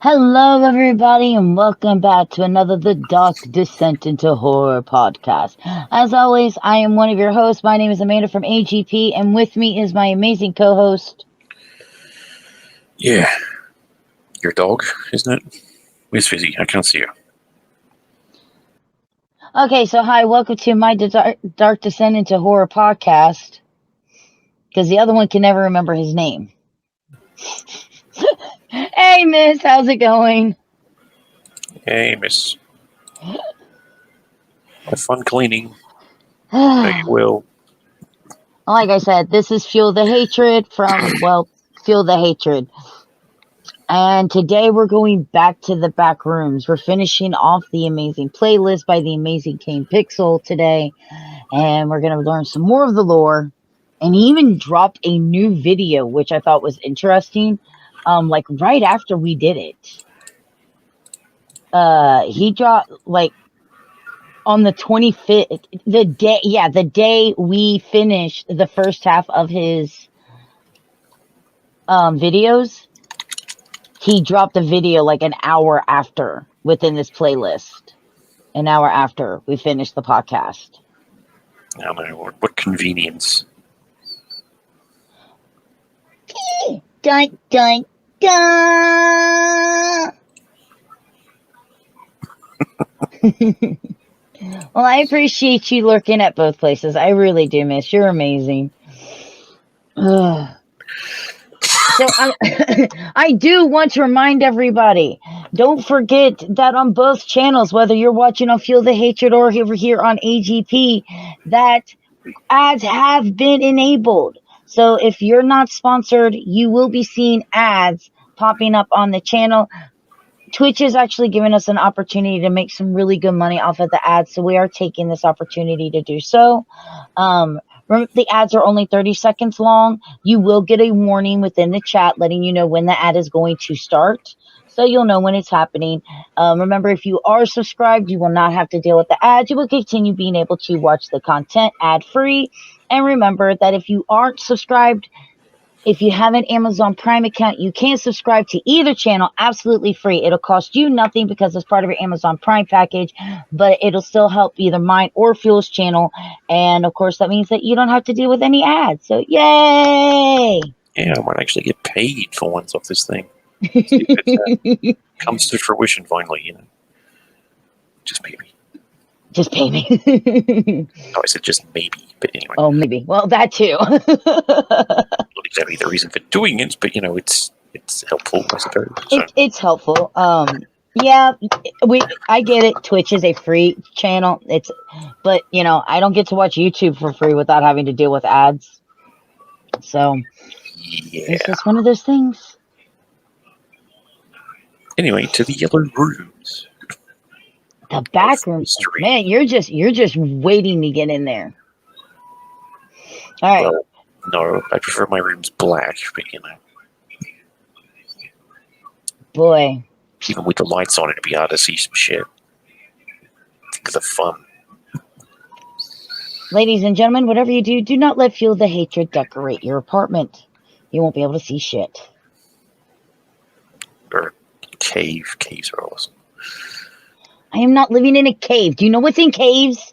Hello, everybody, and welcome back to another The Dark Descent into Horror podcast. As always, I am one of your hosts. My name is Amanda from AGP, and with me is my amazing co-host. Yeah, your dog, isn't it? Where's Fizzy? I can't see her. Okay, so hi, welcome to my Dark Descent into Horror podcast, because the other one can never remember his name. Hey, miss, how's it going? Hey, miss. Have fun cleaning. You will. Like I said, this is Fuel the Hatred from, Fuel the Hatred. And today we're going back to the Backrooms. We're finishing off the amazing playlist by the amazing Kane Pixel today. And we're going to learn some more of the lore. And he even dropped a new video, which I thought was interesting. Like right after we did it. He dropped like on the 25th, the day we finished the first half of his videos. He dropped a video like an hour after within this playlist. An hour after we finished the podcast. I don't know. What convenience. Dun, dun, dun. Well, I appreciate you lurking at both places. I really do, miss. You're amazing. Ugh. So I do want to remind everybody, don't forget that on both channels, whether you're watching on Feel the Hatred or over here on AGP, that ads have been enabled. So if you're not sponsored, you will be seeing ads popping up on the channel. Twitch is actually giving us an opportunity to make some really good money off of the ads, so we are taking this opportunity to do so. Remember, the ads are only 30 seconds long. You will get a warning within the chat letting you know when the ad is going to start, so you'll know when it's happening. Remember, if you are subscribed, you will not have to deal with the ads. You will continue being able to watch the content ad-free. And remember that if you aren't subscribed, if you have an Amazon Prime account, you can subscribe to either channel absolutely free. It'll cost you nothing because it's part of your Amazon Prime package, but it'll still help either mine or Fuel's channel. And of course, that means that you don't have to deal with any ads. So, yay! Yeah, I might actually get paid for once off this thing. See if it comes to fruition finally, you know. Just maybe. Just pay me. No, I said just maybe, but anyway. Oh, maybe. Well, that too. Not exactly the reason for doing it, but you know, it's helpful, I suppose. So. It's helpful. Yeah, I get it. Twitch is a free channel. But you know, I don't get to watch YouTube for free without having to deal with ads. So yeah, it's just one of those things. Anyway, to the yellow rooms. The back room, man. You're just waiting to get in there. All right. Well, no, I prefer my rooms black, but you know. Boy. Even with the lights on, it'd be hard to see some shit. Because of fun. Ladies and gentlemen, whatever you do, do not let Fuel the Hatred decorate your apartment. You won't be able to see shit. Or cave. Caves are awesome. I am not living in a cave. Do you know what's in caves?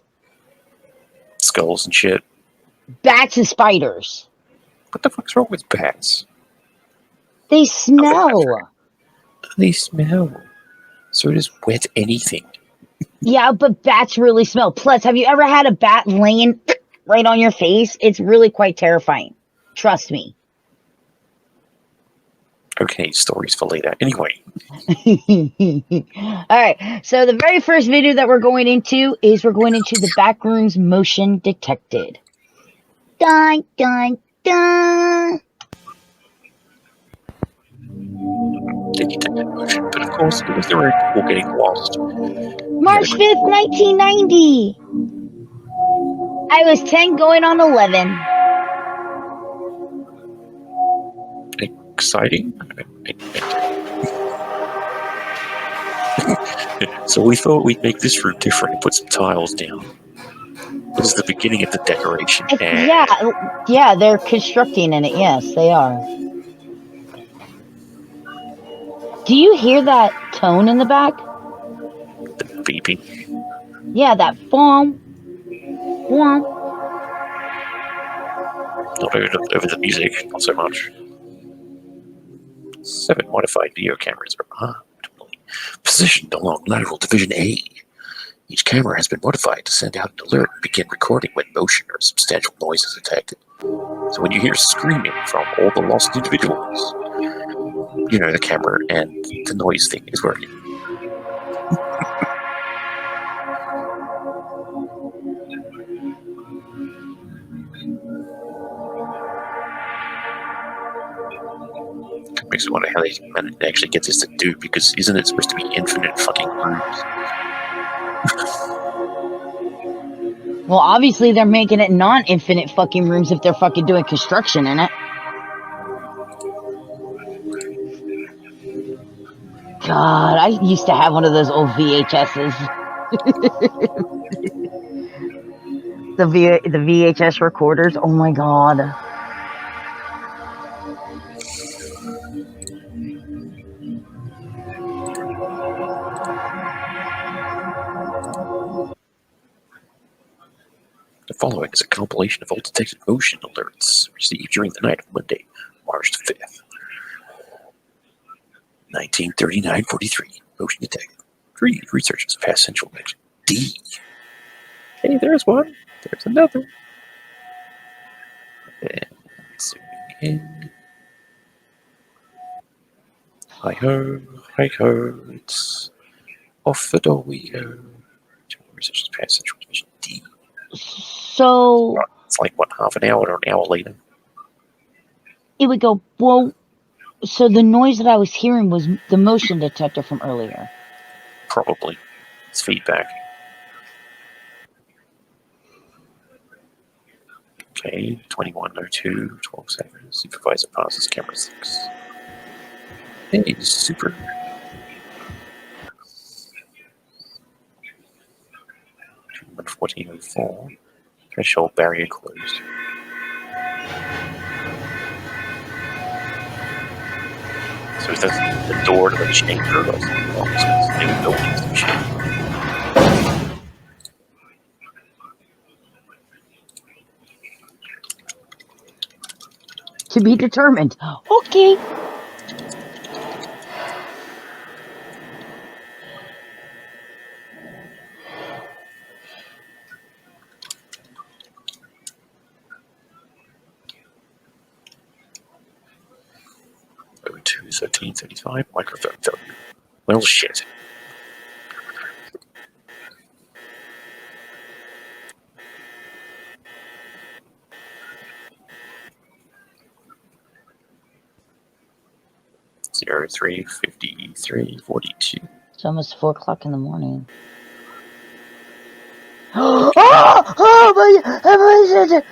Skulls and shit. Bats and spiders. What the fuck's wrong with bats? They smell. They smell. So does wet anything. Yeah, but bats really smell. Plus, have you ever had a bat laying right on your face? It's really quite terrifying. Trust me. Okay, stories for later. Anyway. All right. So the very first video that we're going into the Backrooms motion detected. Dun, dun, dun. They detected motion, but of course, because there were people getting lost. March 5th, 1990. I was 10 going on 11. Exciting. So we thought we'd make this room different and put some tiles down. This is the beginning of the decoration. Yeah, they're constructing in it. Yes, they are. Do you hear that tone in the back? The beeping. Yeah, that foam. Foam. Not over the music, not so much. 7 modified video cameras are optimally positioned along lateral division A. Each camera has been modified to send out an alert and begin recording when motion or substantial noise is detected. So when you hear screaming from all the lost individuals, you know the camera and the noise thing is working. It makes me wonder how they managed to actually get this to do, because isn't it supposed to be infinite fucking rooms? Well, obviously they're making it non-infinite fucking rooms if they're fucking doing construction in it. God, I used to have one of those old VHSs. the VHS recorders. Oh my god. The following is a compilation of all detected motion alerts received during the night of Monday, March 5th. 1939-43. Motion detected. 3 researchers passed central connection. D. Hey, there's one. There's another. And zooming in. Hi-ho, hi-ho. It's off the door we go. 2 researchers passed central division D. So It's like, what, half an hour or an hour later? it would go, well, so the noise that I was hearing was the motion detector from earlier. Probably. It's feedback. Okay, 21:02, 12 seconds. Supervisor passes camera 6. Hey, super. 14:04. Threshold barrier closed. So is that the door to the chamber or something else? It's new buildings and shit. To be determined. Okay. Over 2:13:35. Microphone failure. Well, shit. Zero 3:53:42. It's almost 4 o'clock in the morning. Oh my god!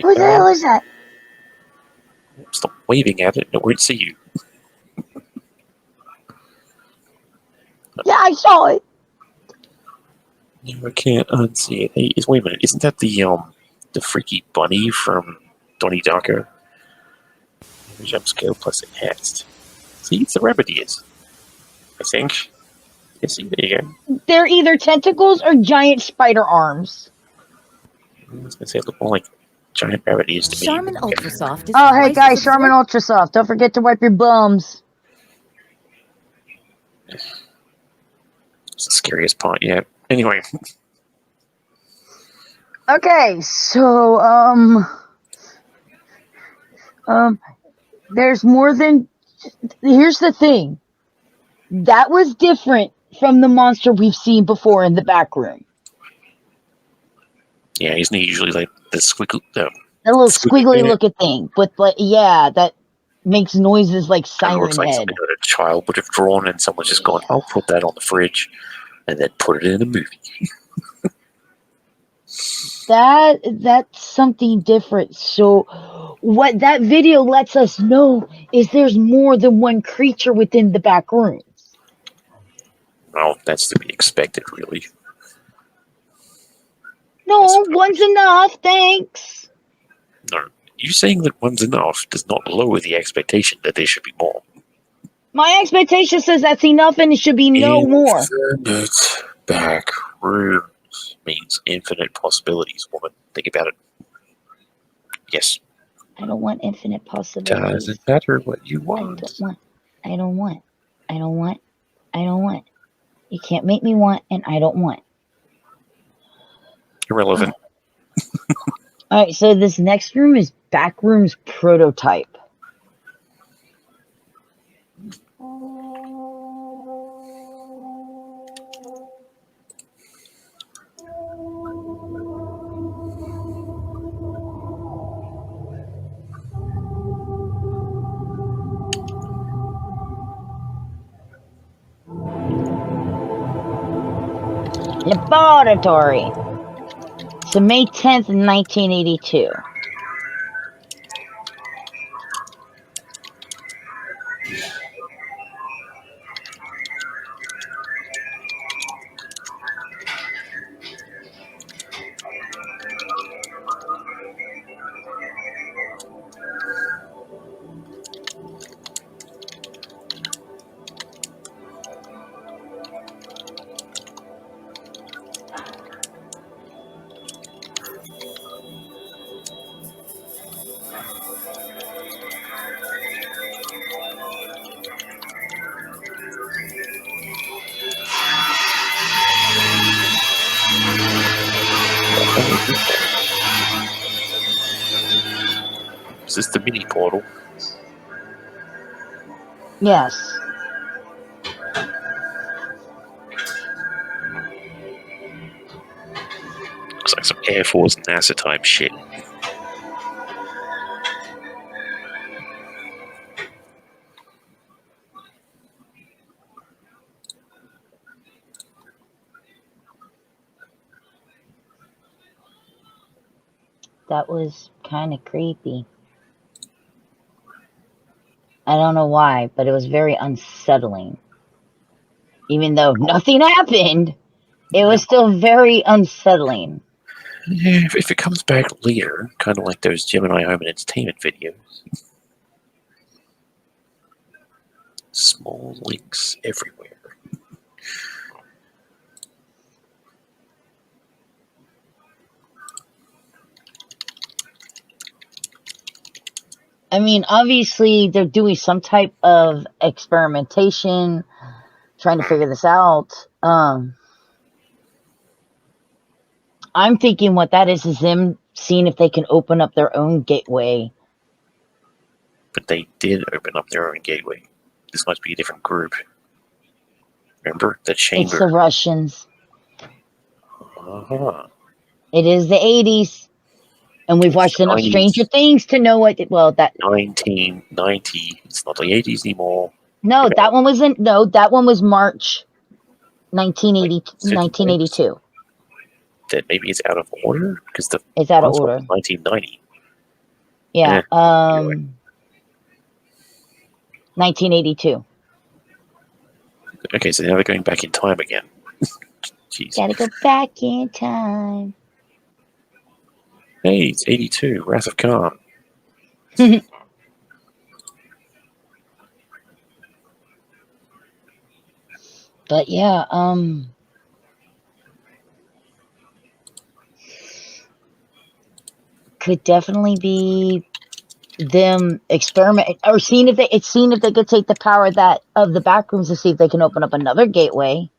What the hell is that? Stop waving at it, it won't see you. Yeah, I saw it. No, I can't unsee it. Hey, wait a minute, isn't that the freaky bunny from Donnie Darko? Jump scale plus enhanced. See, it's the rabbit ears. I think. Yeah, see, there you go. They're either tentacles or giant spider arms. I was gonna say it looked more like giant rabbit ears to me. Charmin Ultrasoft is Oh, hey twice guys, as Charmin Ultrasoft. Don't forget to wipe your bums. It's the scariest part yet. Anyway. Okay, so there's more than. Here's the thing. That was different from the monster we've seen before in the back room. Yeah, isn't he usually like the squiggle? A little squiggly looking thing, but yeah, that makes noises like Siren looks like Head. something that a child would have drawn, and someone's just gone, "I'll put that on the fridge," and then put it in a movie. That's something different. So what that video lets us know is there's more than one creature within the back rooms. Well, that's to be expected, really. No, one's enough, thanks. No, you saying that one's enough does not lower the expectation that there should be more. My expectation says that's enough and it should be no more. Infinite Backrooms means infinite possibilities, woman. Think about it. Yes. I don't want infinite possibilities. Doesn't matter what you I want. don't want. You can't make me want, and I don't want. Irrelevant. All right, so this next room is Backrooms prototype. Laboratory. So May 10th, 1982. Is this the mini portal? Yes. Looks like some Air Force NASA type shit. That was kind of creepy. I don't know why, but it was very unsettling. Even though nothing happened, it was still very unsettling. Yeah, if it comes back later, kind of like those Gemini Home and Entertainment videos. Small links everywhere. I mean, obviously, they're doing some type of experimentation, trying to figure this out. I'm thinking what that is them seeing if they can open up their own gateway. But they did open up their own gateway. This must be a different group. Remember? The chamber. It's the Russians. Uh-huh. It is the 80s. And we've watched enough 90s. Stranger Things to know what, well, that... 1990. It's not the 80s anymore. No, that one wasn't, no, that one was March 1982. That maybe it's out of order? Because the It's out of last one order. was 1990. Yeah, Anyway. 1982. Okay, so now they're going back in time again. Jeez. Gotta go back in time. Hey, it's 82. Wrath of Khan. But yeah, could definitely be them experiment or seeing if they could take the power of the Backrooms to see if they can open up another gateway.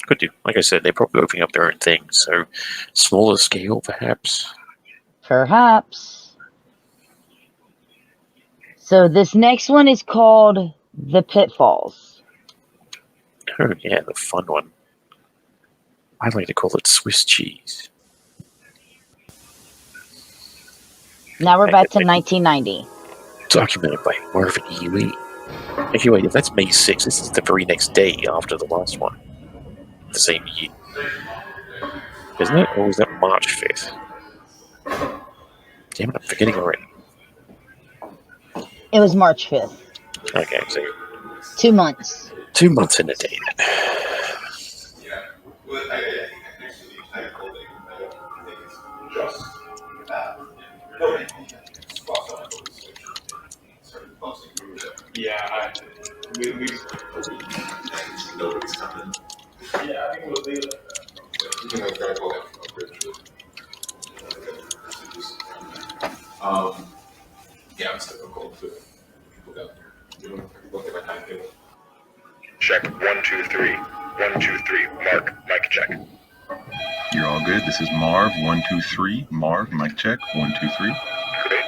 Could do. Like I said, they're probably opening up their own thing. So, smaller scale, perhaps. Perhaps. So this next one is called the Pitfalls. Oh, yeah, the fun one. I like to call it Swiss cheese. Now we're back to 1990. Documented by Marvin E. Lee. Actually, wait, if that's May 6th, this is the very next day after the last one. The same year. Isn't it? Or was that March 5th? Damn it, I'm forgetting already. It was March 5th. Okay, so 2 months. 2 months in a day. Nobody's coming. Yeah, I think we'll leave it like that. You can like grab all that from the bridge. Yeah, I'm still going to people down there. You don't look at my timetable. Check 1, 2, 3. 1, 2, 3. Mark. Mic check. You're all good. This is Marv. 1, 2, 3. Marv. Mic check. 1, 2, 3. Great.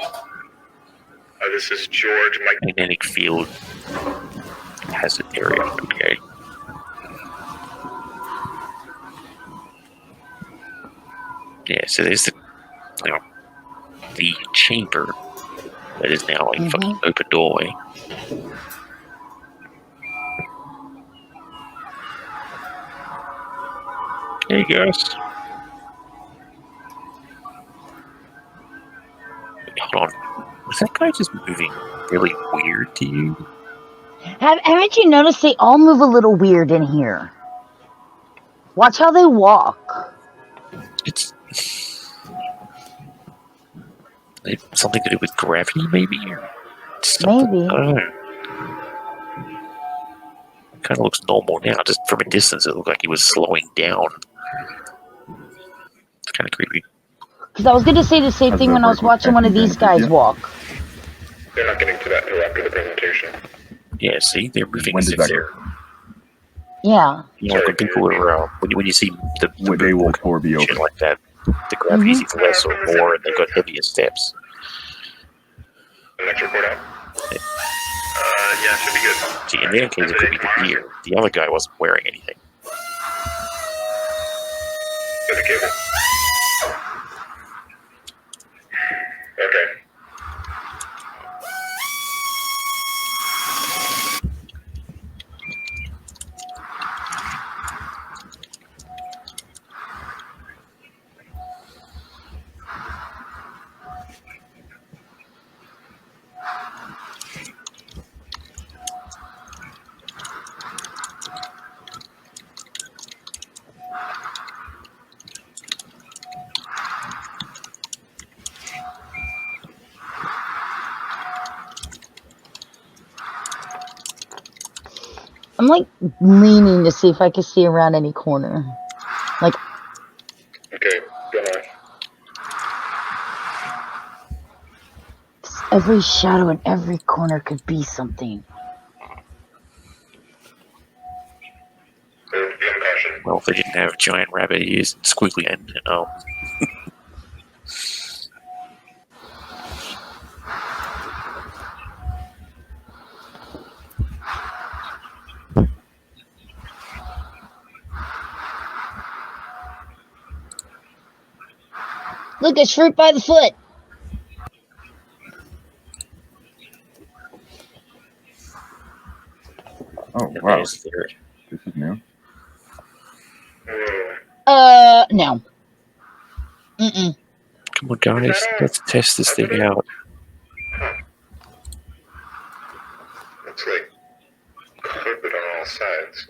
This is George. Mic. Magnetic field has an area. Okay. Yeah. So there's the chamber that is now a fucking open doorway. Hey guys. Hold on. Was that guy just moving really weird to you? Haven't you noticed they all move a little weird in here? Watch how they walk. It's something to do with gravity, maybe? Or something? Maybe. I don't know. Kind of looks normal now. Just from a distance, it looked like he was slowing down. It's kind of creepy. Because I was going to say the same thing when I was watching one of these guys walk. They're not getting to that until after the presentation. Yeah, see? They're moving When as does if that they're... Yeah. You know, like when people are... when you see the They will or be open. like that, the gravity's either less or more, and they've got heavier steps. Next report out. Yeah, should be good. See, in their case, it could be the gear. The other guy wasn't wearing anything. Get the cable. Okay. I'm like leaning to see if I can see around any corner. Like, Okay, go on. every shadow in every corner could be something. Well, if they didn't have giant rabbit ears and squiggly end, Look, it's fruit by the foot. Oh, wow. there's their... This is new. No. Mm-mm. Come on, guys, let's test this thing out. Looks like carpet on all sides.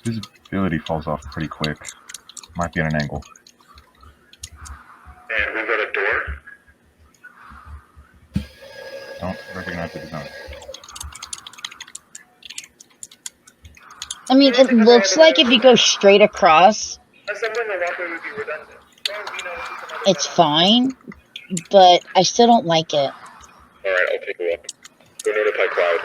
Visibility falls off pretty quick. Might be at an angle. And we've got a door. Don't recognize the design. I mean, it looks like if you go straight across, Assembling a walkway would be redundant. it's fine, but I still don't like it. Alright, I'll take a look. Go notify Cloud.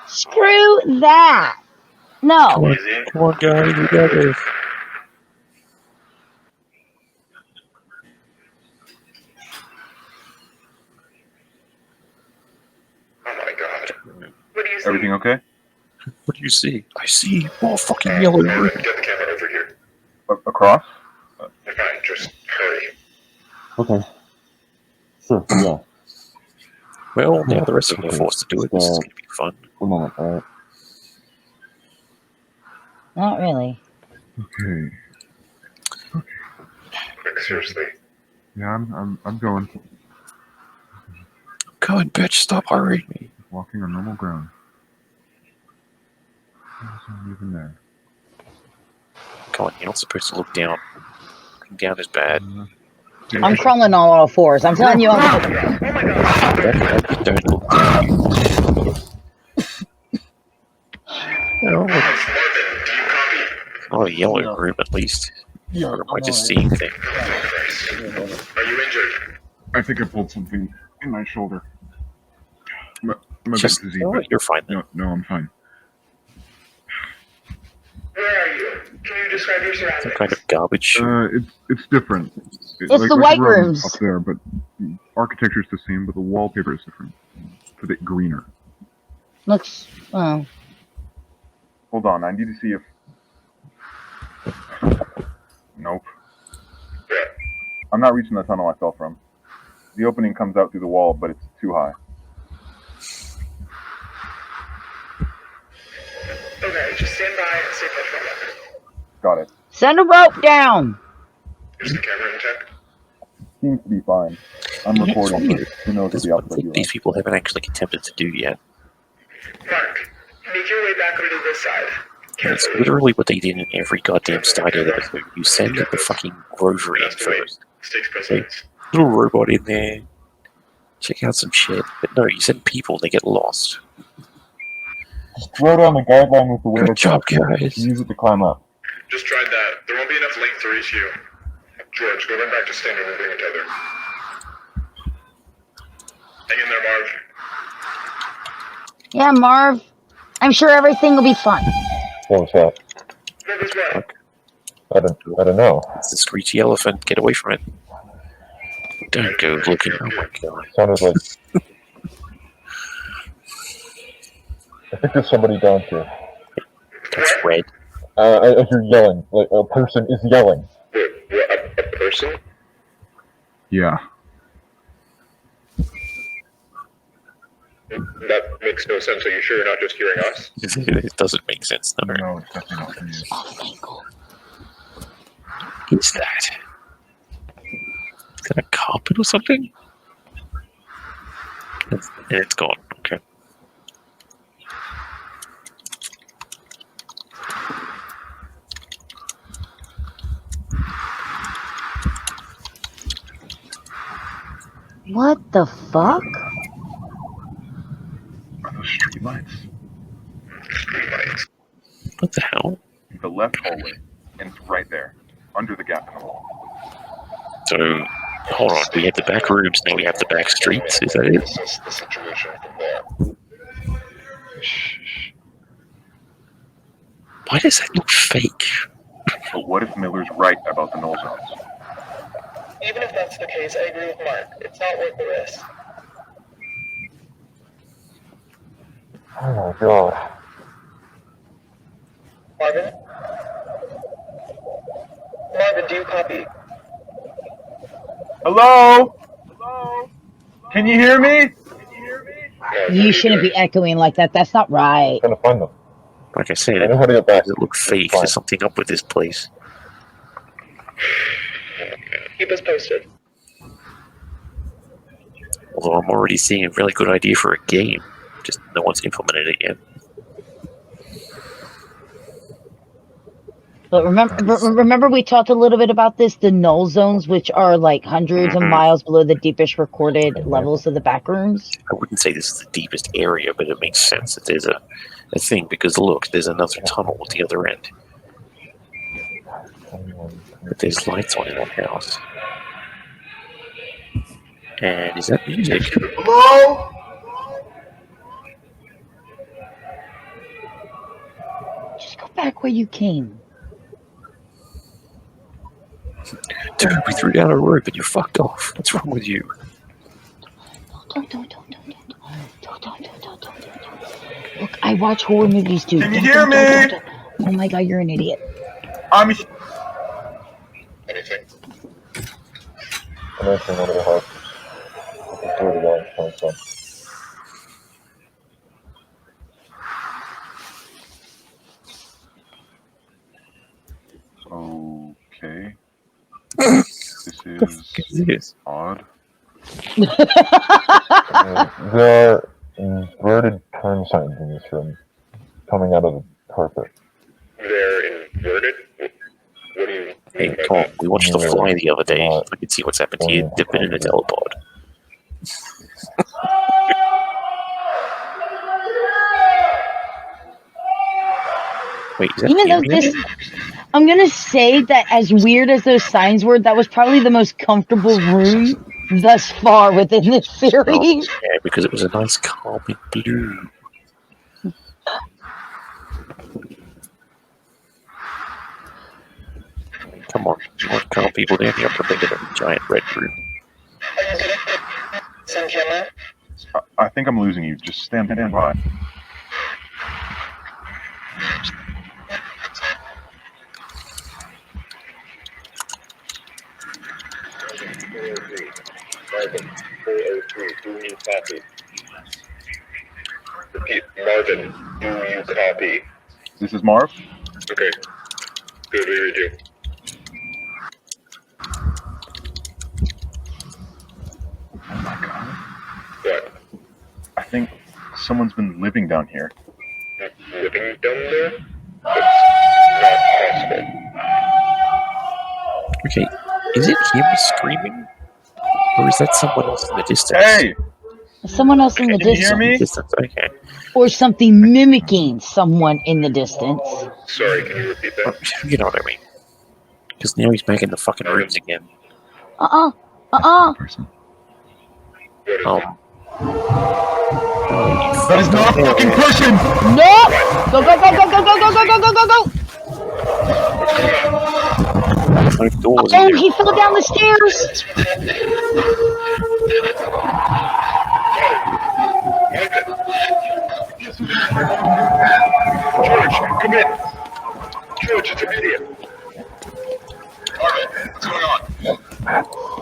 Screw that. No. Come on, guys, we got this. Oh my god. What do you see? Everything okay? What do you see? I see more fucking yellow. Get the camera over here. Across? Fine, just hurry. Okay. Sure, yeah. Well, now the rest of them are forced to do it. This is going to be fun. 1 moment, alright. Not really. Okay. Quick, seriously. Yeah, I'm going. Go on, bitch, stop hurrying me. Walking on normal ground. Even there. Come on, you're not supposed to look down. Looking down is bad. I'm crawling on all fours. I'm telling you. Don't look down. Oh, Marvin, do you copy? not a yellow room at least. Or am I just seeing things? Are you injured? I think I pulled something in my shoulder. I'm a bit Just, dizzy, oh, but you're fine then. no, I'm fine. Where are you? Can you describe your Some surroundings? kind of garbage. It's different. It's the white room rooms. up there, but architecture's the same, but the wallpaper is different. It's a bit greener. Looks. Oh. Hold on, I need to see if. Nope. I'm not reaching the tunnel I fell from. The opening comes out through the wall, but it's too high. Okay, just stand by and stay put for a moment. Got it. Send a rope down. Is the camera intact? Seems to be fine. I'm Yeah, recording, it's but who knows what There's the one output thing will be these like. people haven't actually attempted to do yet. Mark, make your way back over to this side. And it's Carefully. literally what they did in every goddamn Stargate episode. You send the fucking rosary in first. Stakes precedence. Little robot in there. Check out some shit. But no, you send people and they get lost. Just throw down the guideline with the window. Good job, guys. Use it to climb up. Just tried that. There won't be enough length to reach you. George, go run back to standard and bring it tether. Hang in there, Marv. Yeah, Marv. I'm sure everything will be fine. What was that? What was what? I don't know. It's the screechy elephant. Get away from it. Don't go looking. Oh my god. Sounded like. I think there's somebody down here. That's red. I hear yelling. Like a person is yelling. A person? Yeah. That makes no sense. Are you sure you're not just hearing us? It doesn't make sense. No. No, it's definitely not for you. Is that? Is that a carpet or something? And it's gone. Okay. What the fuck? Are those streetlights? Streetlights. What the hell? The left hallway, and it's right there, under the gap in the wall. So, hold on. We had the back rooms, now we have the back streets. Is that it? Assess the situation from there. Why does that look fake? But what if Miller's right about the null zones? Even if that's the case, I agree with Mark. It's not worth the risk. Oh my god. Marvin? Marvin, do you copy? Hello? Can you hear me? You shouldn't be echoing like that. That's not right. I'm trying to find them. Like I said, I know how to get back. does it look fake? Fine. There's something up with this place. Keep us posted. Although I'm already seeing a really good idea for a game. Just no one's implemented it yet. But remember we talked a little bit about this, the null zones, which are like hundreds of miles below the deepest recorded levels of the backrooms. I wouldn't say this is the deepest area, but it makes sense that there's a thing, because look, there's another tunnel at the other end. But there's lights on in that house. And is that music? Hello? Just go back where you came. Dude, we threw down a rope and you fucked off. What's wrong with you? Don't. Look, I watch horror movies too. Can you hear me? Don't. Oh my god, you're an idiot. Anything? I'm entering one of the houses. I can see where the yelling's coming from. Okay. This is odd. There are inverted turn signs in this room coming out of the carpet. What do you Hey, mean by Tom, that? we watched The Yeah. Fly the other day. Not I could see what's happened to you. going Dip it in a to- telepod. Wait, is that Even though Gilliam? this, I'm gonna say that as weird as those signs were, that was probably the most comfortable room thus far within this series. Yeah, because it was a nice calming blue. Come on, you want to calm people down? You have to make it a giant red room. Are you getting some camera? I think I'm losing you. Just stand by. Marvin, 403, do you copy? Repeat, Marvin, do you copy? This is Marv. Okay. Good, we read you. Oh my god. What? I think someone's been living down here. Living down there? That's not possible. Okay, is it him screaming? Or is that someone else in the distance? Hey! Someone else in the Can you hear distance, me? Distance, okay. or something mimicking someone in the distance. Sorry, can you repeat that? You know what I mean. Because now he's back in the fucking rooms again. Person. What is it? That is not a fucking person! No! Go, go, go, go, go, go, go, go, go, go, go, go! No doors Oh, in he fell down the stairs! George, come in. George, it's immediate. Marvin, what's going on?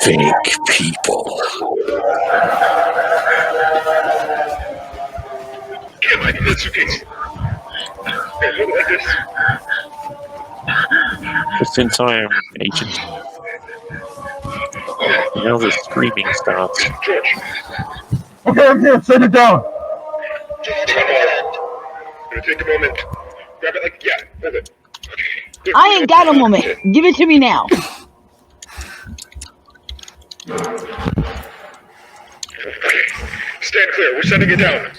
fake people. Can't hide in that suitcase. Hey, look like this. Just in time, agent. Now the screaming starts. George, Okay, I'm here. Set it down. just come on. Gonna take a moment. Grab it like, yeah, hold it. Okay. I ain't got a moment. Give it to me now. Okay. Stand clear. We're setting it down.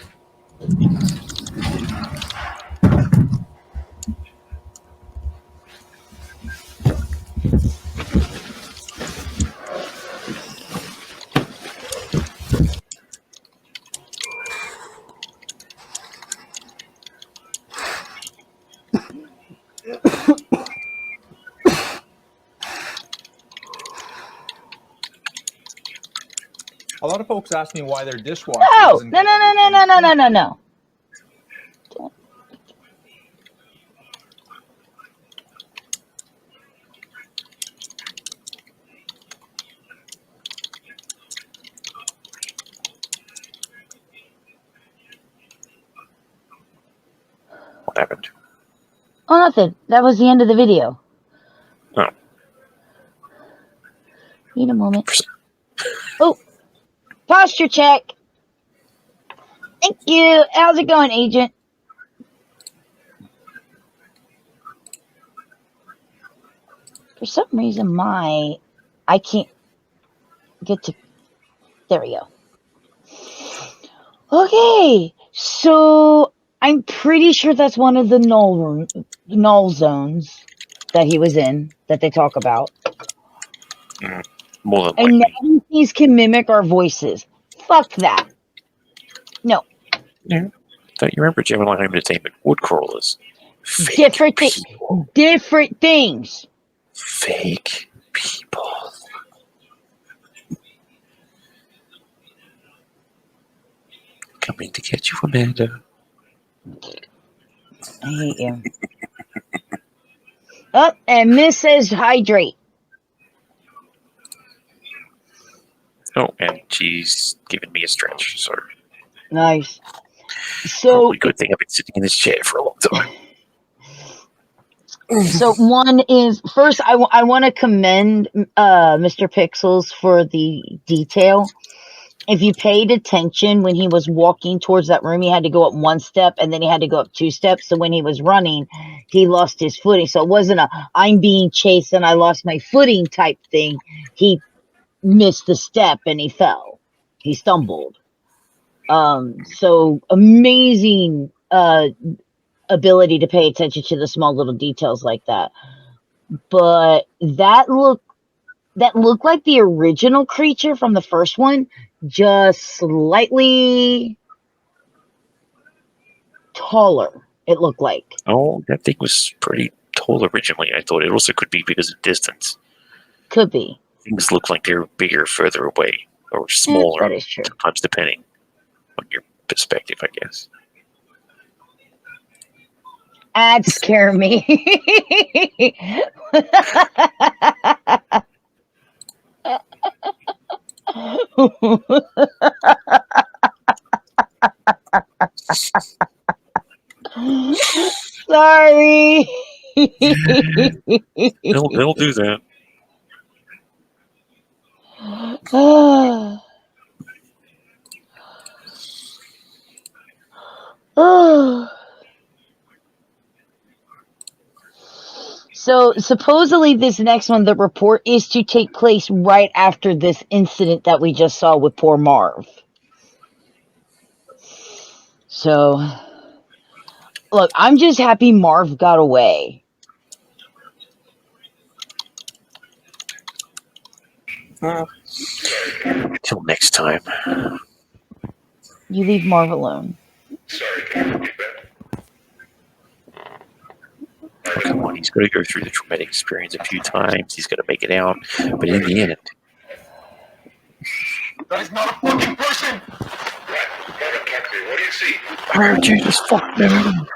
A lot of folks ask me why their dishwasher No, doesn't no, get no, no, no, no, no, no, no, no. What happened? Oh, nothing. That was the end of the video. Oh. Wait a moment. Oh, posture check. Thank you. How's it going, Agent? For some reason, I can't get to. There we go. Okay, so I'm pretty sure that's one of the null zones that he was in that they talk about. More than And likely. now these can mimic our voices. Fuck that. No, Yeah. Don't you remember Gemini Home Entertainment? Woodcrawlers. Fake different people. different things. Fake people. Coming to get you, Amanda. I hate you. Oh, and Miss says hydrate. Oh, and she's giving me a stretch, so Nice. So probably a good thing I've been sitting in this chair for a long time. So one is first, I want to commend Mr. Pixels for the detail. If you paid attention when he was walking towards that room, he had to go up one step and then he had to go up 2 steps. So when he was running, he lost his footing. So it wasn't a I'm being chased and I lost my footing type thing. He missed the step and he fell. He stumbled. So amazing ability to pay attention to the small little details like that. But that looked like the original creature from the first one, just slightly taller, it looked like. Oh, that thing was pretty tall originally. I thought it also could be because of distance. Could be. Things look like they're bigger further away or smaller. That is true. Sometimes depending on your perspective, I guess. Ads scare me. Sorry. They'll do that. So supposedly this next one, the report, is to take place right after this incident that we just saw with poor Marv. So, look, I'm just happy Marv got away. Until next time. You leave Marv alone. Sorry, can you repeat that? Oh, come on, he's got to go through the traumatic experience a few times. He's got to make it out. But in the end... That is not a fucking person! What do you see? Oh, Jesus, fuck, man.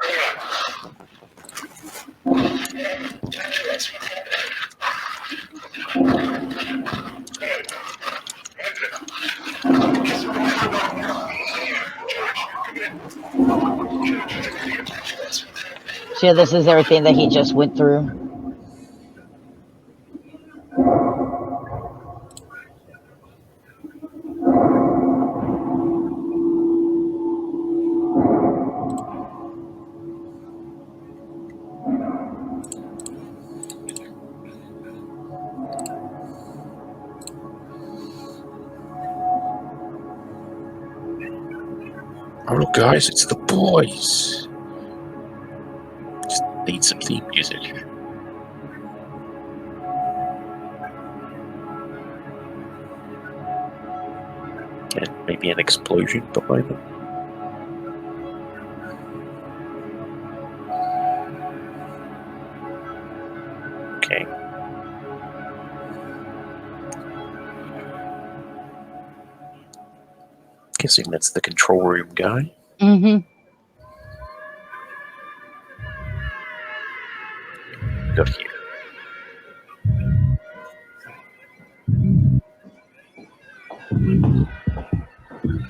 So this is everything that he just went through. Oh, look, guys, it's the boys. Just need some theme music. And maybe an explosion behind them. Okay. Guessing that's the control room guy. Mm-hmm. Got here.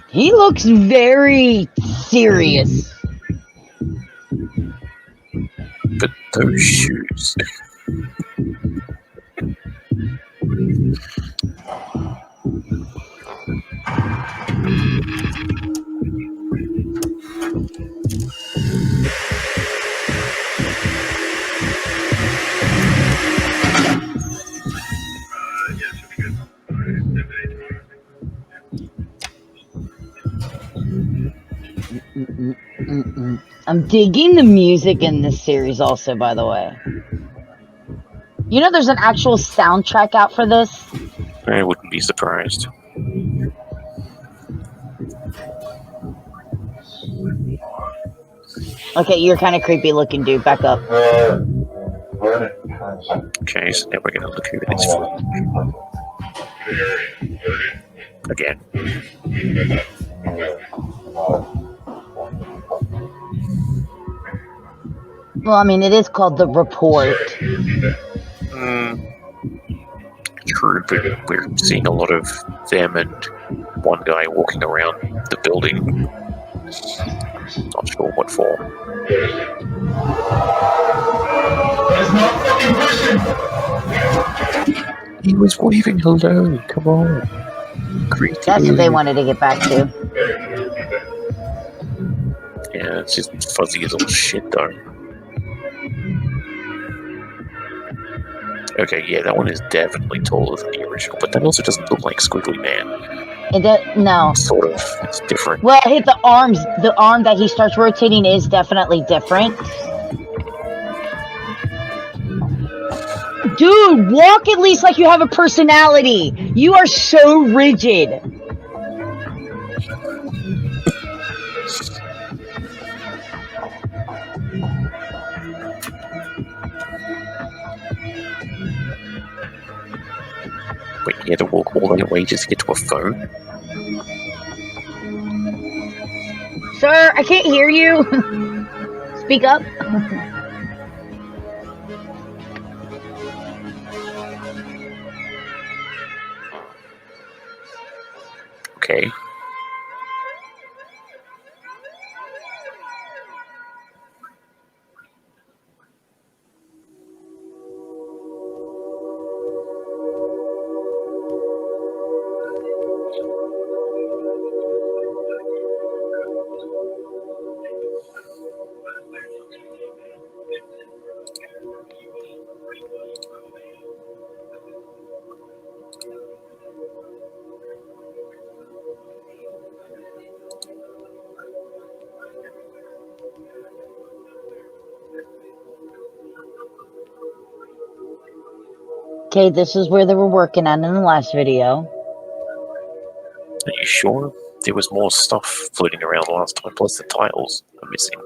He looks very serious. But those shoes. I'm digging the music in this series also, by the way. You know there's an actual soundtrack out for this? I wouldn't be surprised. Okay, you're kind of creepy looking, dude. Back up. Okay, so now we're going to look over this footage. Again. Well, I mean, it is called The Report. True, but we're seeing a lot of them and one guy walking around the building. Not sure what for. He was waving hello. Come on. Greeting. That's what they wanted to get back to. Yeah, it's just fuzzy as all shit, though. Okay, yeah, that one is definitely taller than the original, but that also doesn't look like Squiggly Man. It does, no. Sort of. It's different. Well, hit the arm that he starts rotating is definitely different. Dude, walk at least like you have a personality. You are so rigid. Wait, you had to walk all that way just to get to a phone? Sir, I can't hear you. Speak up. Okay. Okay, this is where they were working on in the last video. Are you sure? There was more stuff floating around last time, plus the tiles are missing.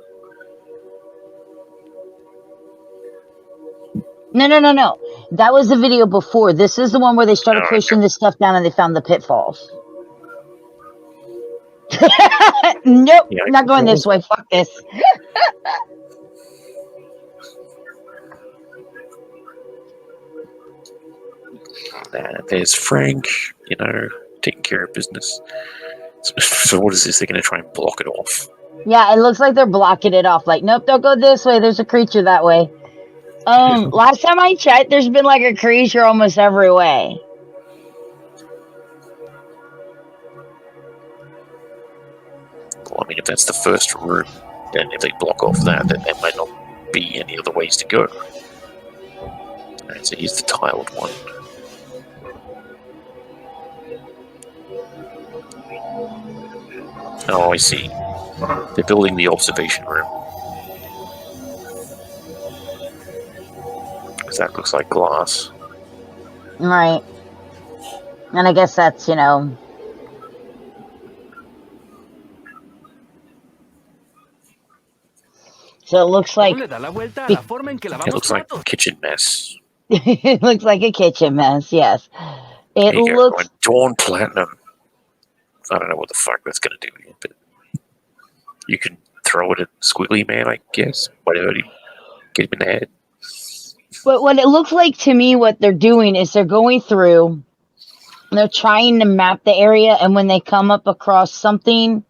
No. That was the video before. This is the one where they started pushing this stuff down and they found the pitfalls. Nope, Yeah, not going this way. Fuck this. There's Frank, you know, taking care of business. So what is this? They're going to try and block it off. Yeah, it looks like they're blocking it off. Like, nope, don't go this way. There's a creature that way. Last time I checked, there's been like a creature almost every way. Well, I mean, if that's the first room, then if they block off that, then there might not be any other ways to go. Alright, so here's the tiled one. Oh, I see. They're building the observation room. Because that looks like glass. Right. And I guess that's, you know... So it looks like... It looks like a kitchen mess. It looks like a kitchen mess, yes. It looks... Dawn Platinum. I don't know what the fuck that's going to do here, but... You can throw it at Squiggly Man, I guess. Whatever, get him in the head. But what it looks like to me, what they're doing is they're going through... They're trying to map the area, and when they come up across something,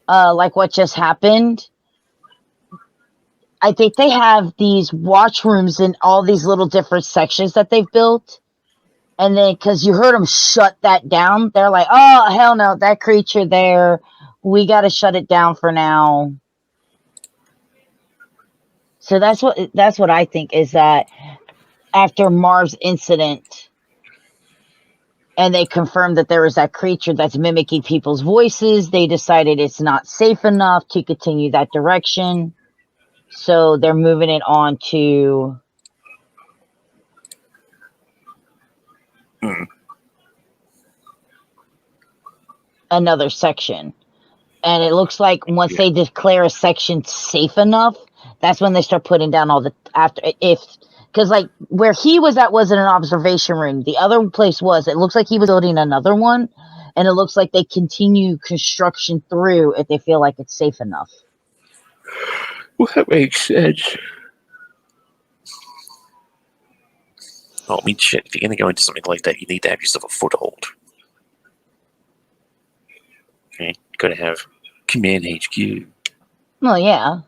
like what just happened... I think they have these watch rooms in all these little different sections that they've built. And then, because you heard them shut that down, they're like, oh, hell no, that creature there, we got to shut it down for now. So that's what I think is that after Marv's incident, and they confirmed that there was that creature that's mimicking people's voices, they decided it's not safe enough to continue that direction. So they're moving it on to another section. And it looks like once they declare a section safe enough, that's when they start putting down all the because like where he was at wasn't an observation room. The other place was. It looks like he was building another one, and it looks like they continue construction through if they feel like it's safe enough. Well, that makes sense. Oh, I mean, shit, if you're going to go into something like that, you need to have yourself a foothold. Okay? You've got to have Command HQ. Well, yeah.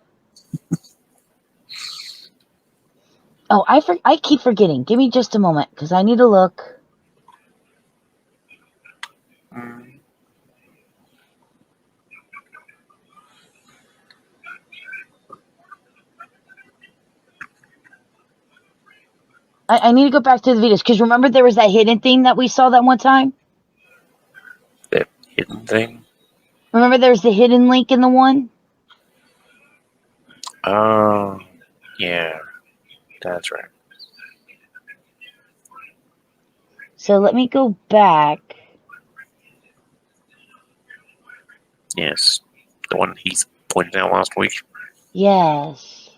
Oh, I keep forgetting. Give me just a moment, because I need to look. I need to go back to the videos, because remember there was that hidden thing that we saw that one time? That hidden thing? Remember there's the hidden link in the one? Oh, yeah. That's right. So let me go back. Yes. The one Heath pointed out last week. Yes.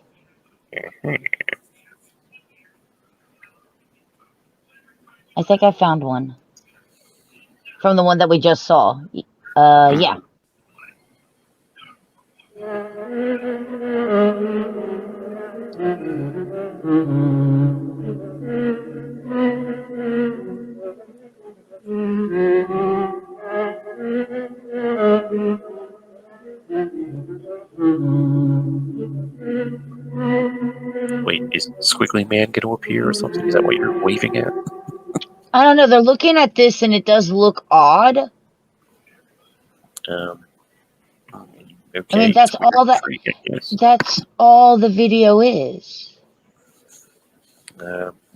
I think I found one. From the one that we just saw. Yeah. Wait, is Squiggly Man going to appear or something? Is that what you're waving at? I don't know. They're looking at this and it does look odd. Okay. I mean, that's all that. That's all the video is.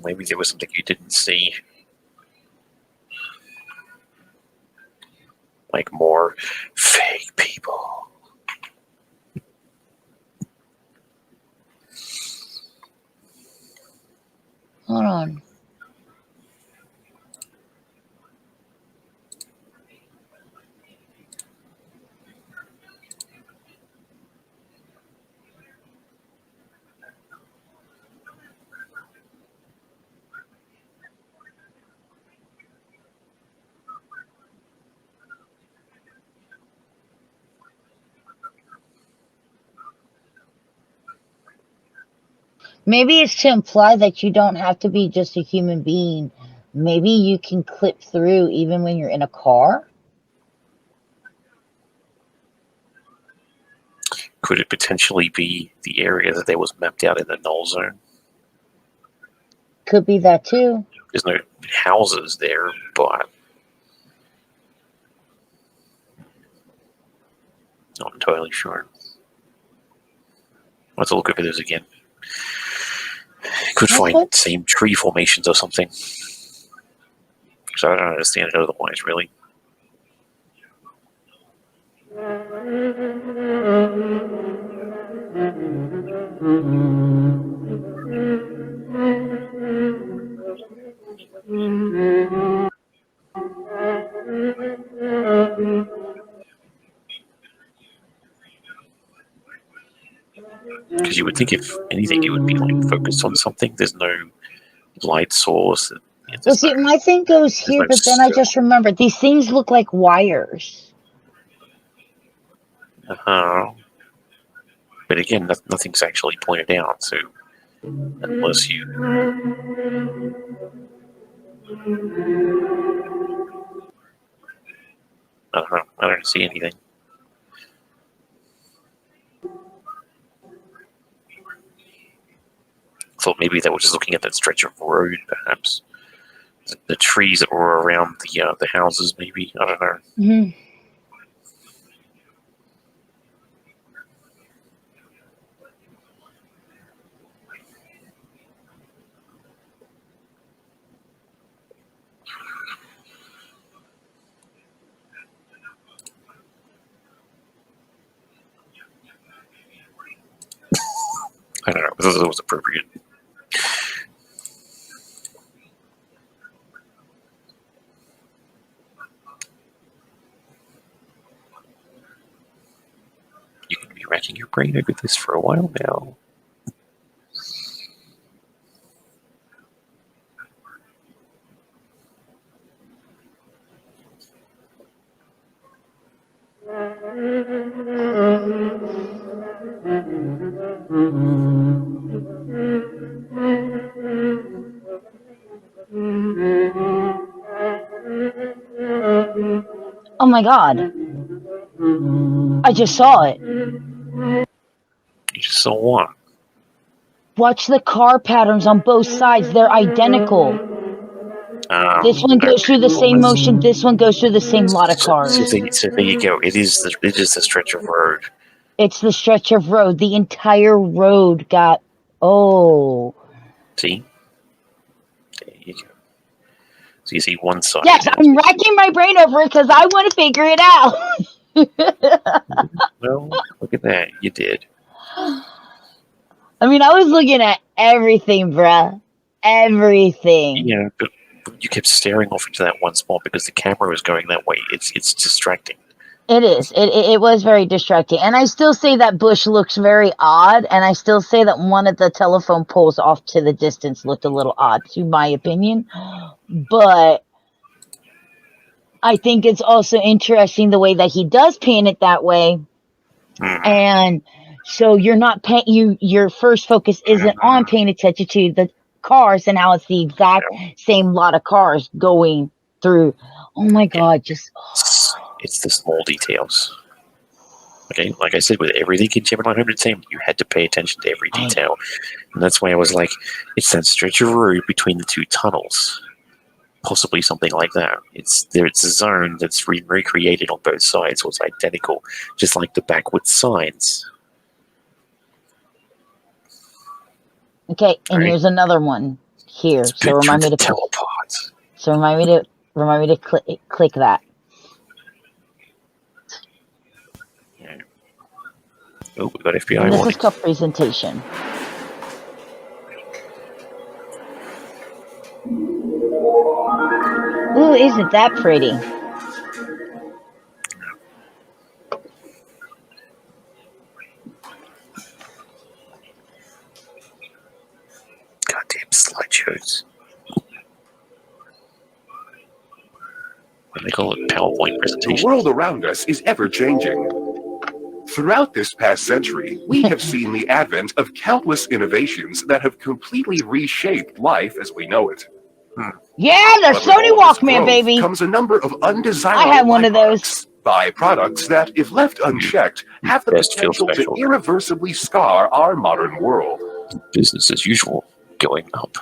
Maybe there was something you didn't see. Like more fake people. Hold on. Maybe it's to imply that you don't have to be just a human being. Maybe you can clip through even when you're in a car. Could it potentially be the area that there was mapped out in the null zone? Could be that too. There's no houses there, but not entirely sure. Let's look over those again. Could find same tree formations or something. So I don't understand it otherwise, really. Because you would think if anything, it would be like focused on something. There's no light source. Well, see, my thing goes here, but then I just remembered these things look like wires. But again, nothing's actually pointed out, so unless you... I don't see anything. Thought maybe they were just looking at that stretch of road, perhaps. The trees that were around the houses, maybe. I don't know. Mm-hmm. I don't know. I thought it was appropriate. You can be racking your brain over this for a while now. Oh my god. I just saw it. You just saw one. Watch the car patterns on both sides. They're identical. This one goes through the same motion. This one goes through the same lot of cars. So there you go. It is the stretch of road. It's the stretch of road. The entire road got... Oh. See? There you go. So you see one side. Yes, I'm racking my brain over it because I want to figure it out. Well, look at that. You did. I mean, I was looking at everything, bruh. Everything. Yeah, but you kept staring off into that one spot because the camera was going that way. It's distracting. It is. It was very distracting. And I still say that bush looks very odd. And I still say that one of the telephone poles off to the distance looked a little odd, to my opinion. But I think it's also interesting the way that he does paint it that way. And so you're not your first focus isn't on paying attention to the cars and how it's the exact same lot of cars going through. Oh my God, It's the small details. Okay, like I said, with everything in Gemini 100 Entertainment, you had to pay attention to every detail. And that's why I was like, it's that stretch of road between the two tunnels. Possibly something like that. It's a zone that's recreated on both sides, so it's identical, just like the backward signs. Okay, and here's another one here. So remind me to teleport. So remind me to click that. Yeah. Oh, we got FBI. And this is called presentation. Ooh, isn't that pretty? Goddamn slideshows. What do they call it? PowerPoint presentation. The world around us is ever changing. Throughout this past century, we have seen the advent of countless innovations that have completely reshaped life as we know it. Yeah, the Sony Walkman, baby. Comes a number of undesirable I had one of those. byproducts that, if left unchecked, have the potential to irreversibly scar our modern world. Business as usual, going up.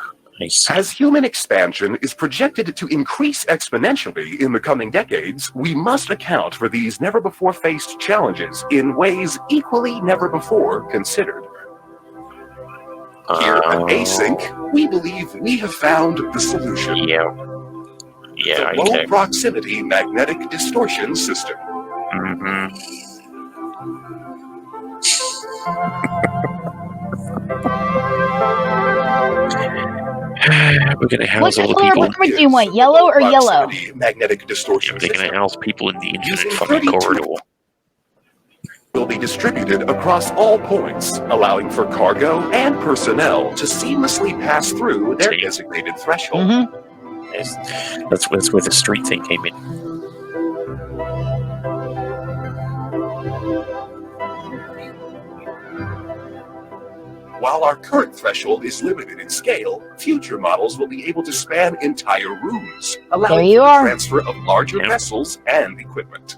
As human expansion is projected to increase exponentially in the coming decades, we must account for these never-before-faced challenges in ways equally never-before considered. Here at Async, we believe we have found the solution. Yeah, the low proximity magnetic distortion system. We're going to house all the people. What color do you want, yellow or yellow? Magnetic distortion. They're going to house people in the infinite fucking corridor. Will be distributed across all points, allowing for cargo and personnel to seamlessly pass through their designated threshold. That's where the street thing came in. While our current threshold is limited in scale, future models will be able to span entire rooms, allowing for the transfer of larger vessels and equipment.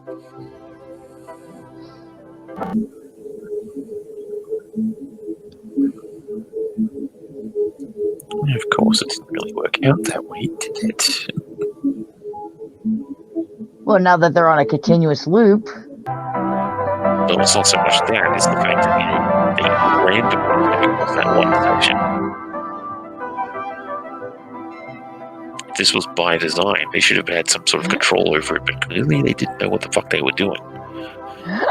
Of course, it didn't really work out that way, did it? Well, now that they're on a continuous loop. But it's not so much that, it's the fact that they randomly came across that one section. If this was by design, they should have had some sort of control over it, but clearly they didn't know what the fuck they were doing.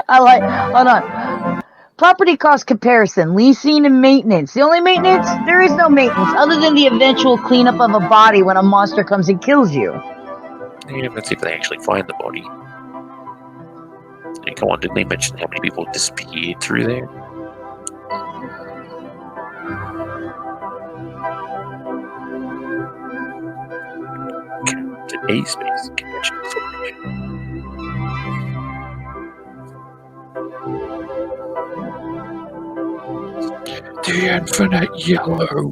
Hold on. Property cost comparison, leasing and maintenance. The only maintenance? There is no maintenance other than the eventual cleanup of a body when a monster comes and kills you. Yeah, let's see if they actually find the body. Hey, come on, didn't they mention how many people disappeared through there? The A space convention information. The infinite yellow.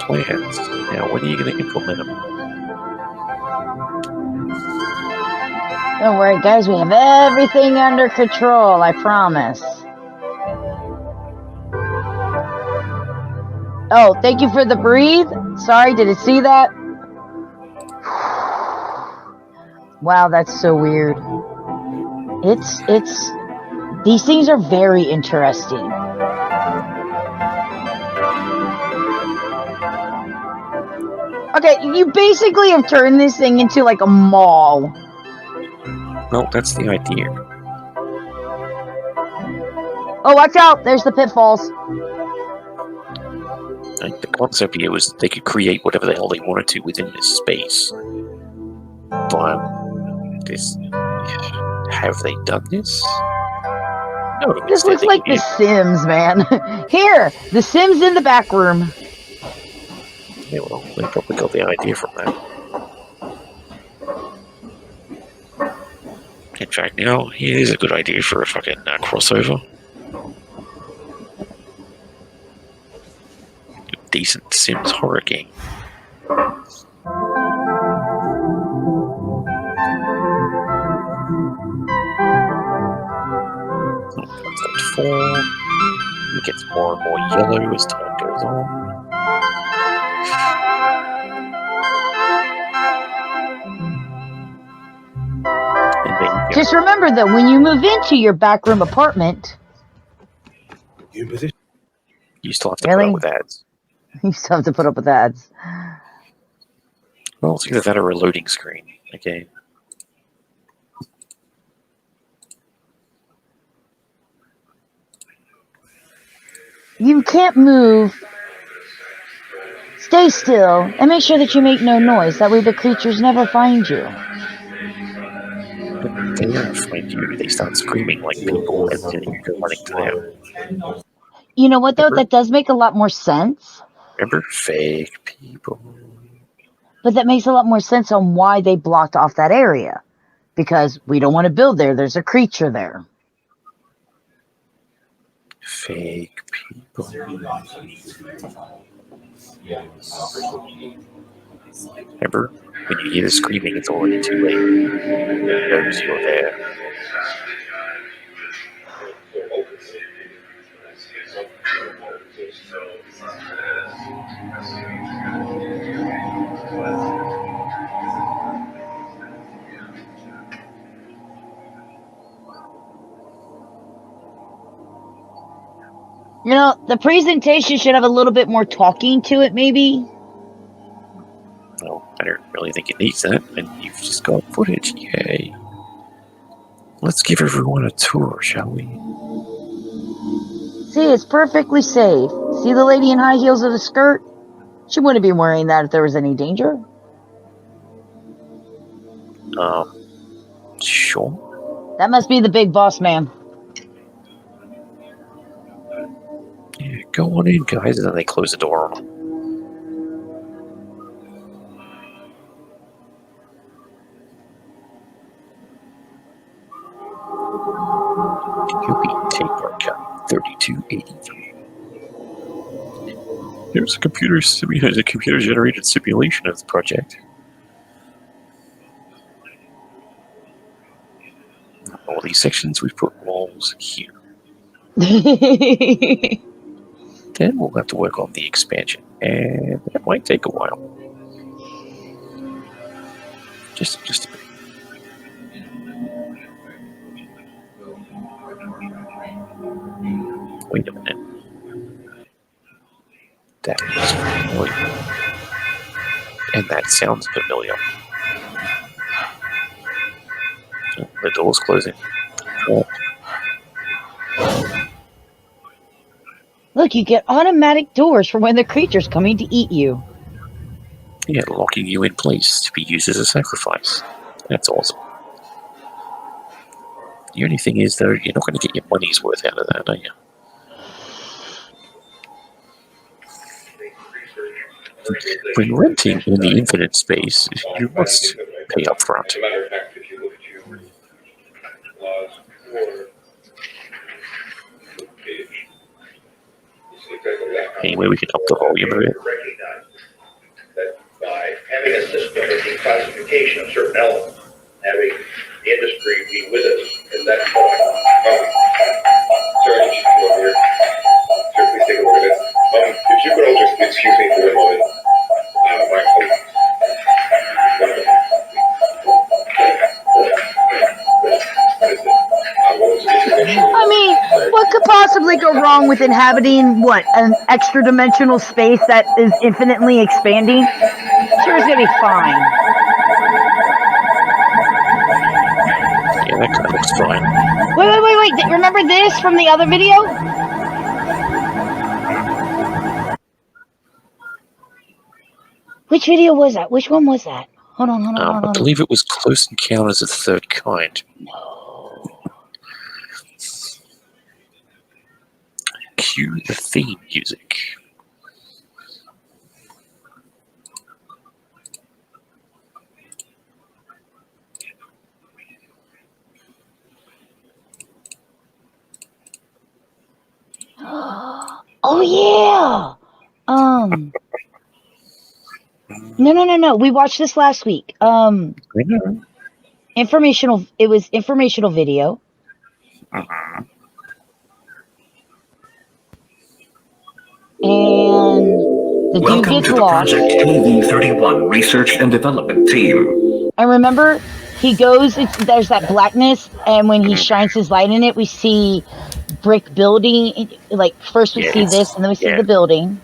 plans. Now, when are you going to implement them? Don't worry, guys. We have everything under control. I promise. Oh, thank you for the breathe. Sorry, did it see that? Wow, that's so weird. These things are very interesting. Okay, you basically have turned this thing into like a mall. Well, that's the idea. Oh, watch out! There's the pitfalls. Like, the concept here was that they could create whatever the hell they wanted to within this space. But this, have they done this? No. This looks like The Sims, man. Here, The Sims in the back room. Yeah, well, they probably got the idea from that. In fact, now here's a good idea for a fucking crossover. Decent Sims horror game. Concept 4. It gets more and more yellow as time goes on. Just remember that when you move into your backroom apartment, you still have to put up with ads. You still have to put up with ads. Well, it's either that or a loading screen. Okay. You can't move. Stay still and make sure that you make no noise. That way the creatures never find you. But they don't find you. They start screaming like people and then you go running to them. You know what, though? That does make a lot more sense. Remember? Fake people. But that makes a lot more sense on why they blocked off that area. Because we don't want to build there. There's a creature there. Fake people. Remember? When you hear the screaming, it's already too late. It knows you're there. You know, the presentation should have a little bit more talking to it, maybe. Well, I don't really think it needs that, and you've just got footage. Yay. Let's give everyone a tour, shall we? See, it's perfectly safe. See the lady in high heels with a skirt? She wouldn't be wearing that if there was any danger. Sure. That must be the big boss man. Yeah, go on in, guys, and then they close the door on them. Tape archive 3283. Here's a computer-generated simulation of the project. All these sections, we've put walls here. Then we'll have to work on the expansion, and that might take a while. Just a bit. Wait a minute. That is familiar. And that sounds familiar. Oh, the door's closing. Oh. Look, you get automatic doors for when the creature's coming to eat you. Yeah, locking you in place to be used as a sacrifice. That's awesome. The only thing is, though, you're not going to get your money's worth out of that, are you? When renting in the infinite space, you must pay up front. Anyway, we can up the volume of it. classification of certain elements, having the industry be with us at that point. Sorry, just come over here. Sir, please take a look at this. If you could all just excuse me for a moment. My apologies. I mean, what could possibly go wrong with inhabiting what, an extra dimensional space that is infinitely expanding? Sure, it's gonna be fine. Yeah, that kind of looks fine. Wait. Remember this from the other video? Which video was that? Which one was that? Hold on. I believe it was Close Encounters of the Third Kind. No. Cue the theme music. Oh yeah. No. We watched this last week. Informational. It was informational video. And the dude Welcome gets to the lost. Project AV-31 Research and Development Team. I remember he goes. There's that blackness, and when he shines his light in it, we see brick building. Like first we see this, and then we see the building.